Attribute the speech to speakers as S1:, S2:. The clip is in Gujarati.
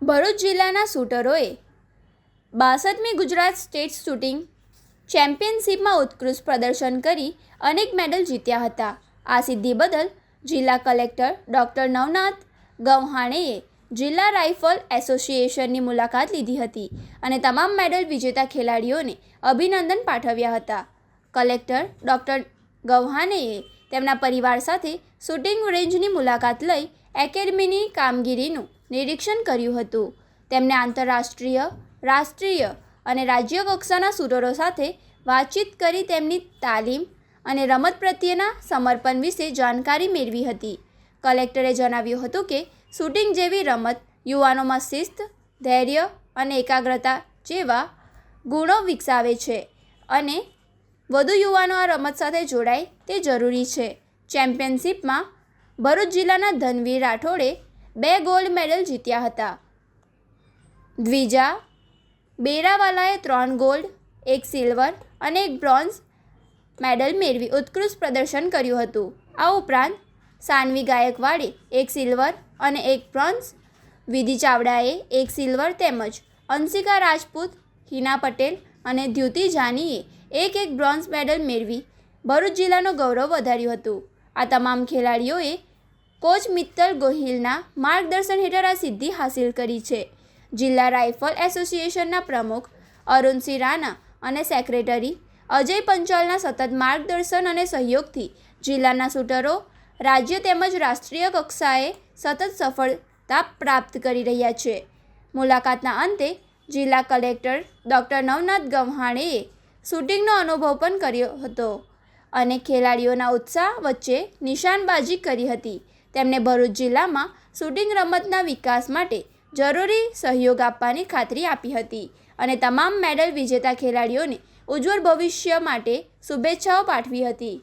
S1: ભરૂચ જિલ્લાના શૂટરોએ 62મી ગુજરાત સ્ટેટ શૂટિંગ ચેમ્પિયનશિપમાં ઉત્કૃષ્ટ પ્રદર્શન કરી અનેક મેડલ જીત્યા હતા. આ સિદ્ધિ બદલ જિલ્લા કલેક્ટર ડૉક્ટર નવનાથ ગવહાણેએ જિલ્લા રાઇફલ એસોસિએશનની મુલાકાત લીધી હતી અને તમામ મેડલ વિજેતા ખેલાડીઓને અભિનંદન પાઠવ્યા હતા. કલેક્ટર ડૉક્ટર ગવહાણેએ તેમના પરિવાર સાથે શૂટિંગ રેન્જની મુલાકાત લઈ એકેડમીની કામગીરીનું નિરીક્ષણ કર્યું હતું. તેમણે આંતરરાષ્ટ્રીય, રાષ્ટ્રીય અને રાજ્ય કક્ષાના શૂટરો સાથે વાતચીત કરી તેમની તાલીમ અને રમત પ્રત્યેના સમર્પણ વિશે જાણકારી મેળવી હતી. કલેક્ટરે જણાવ્યું હતું કે શૂટિંગ જેવી રમત યુવાનોમાં શિસ્ત, ધૈર્ય અને એકાગ્રતા જેવા ગુણો વિકસાવે છે અને વધુ યુવાનો આ રમત સાથે જોડાય તે જરૂરી છે. ચેમ્પિયનશિપમાં ભરૂચ જિલ્લાના ધનવીર રાઠોડે 2 ગોલ્ડ મેડલ જીત્યા હતા. દ્વિજા બેરાવાલાએ 3 ગોલ્ડ, 1 સિલ્વર અને 1 બ્રોન્ઝ મેડલ મેળવી ઉત્કૃષ્ટ પ્રદર્શન કર્યું હતું. આ ઉપરાંત સાનવી ગાયકવાડે 1 સિલ્વર અને 1 બ્રોન્ઝ, વિધિ ચાવડાએ 1 સિલ્વર તેમજ અંશિકા રાજપૂત, હિના પટેલ અને દ્યુતિ જાનીએ 1-1 બ્રોન્ઝ મેડલ મેળવી ભરૂચ જિલ્લાનું ગૌરવ વધાર્યું હતું. આ તમામ ખેલાડીઓએ કોચ મિત્તલ ગોહિલના માર્ગદર્શન હેઠળ આ સિદ્ધિ હાંસિલ કરી છે. જિલ્લા રાઇફલ એસોસિએશનના પ્રમુખ અરુણસિંહ રાણા અને સેક્રેટરી અજય પંચાલના સતત માર્ગદર્શન અને સહયોગથી જિલ્લાના શૂટરો રાજ્ય તેમજ રાષ્ટ્રીય કક્ષાએ સતત સફળતા પ્રાપ્ત કરી રહ્યા છે. મુલાકાતના અંતે જિલ્લા કલેક્ટર ડૉક્ટર નવનાથ ગવહાણેએ શૂટિંગનો અનુભવ પણ કર્યો હતો અને ખેલાડીઓના ઉત્સાહ વચ્ચે નિશાનબાજી કરી હતી. તેમણે ભરૂચ જિલ્લામાં શૂટિંગ રમતના વિકાસ માટે જરૂરી સહયોગ આપવાની ખાતરી આપી હતી અને તમામ મેડલ વિજેતા ખેલાડીઓને ઉજ્જવળ ભવિષ્ય માટે શુભેચ્છાઓ પાઠવી હતી.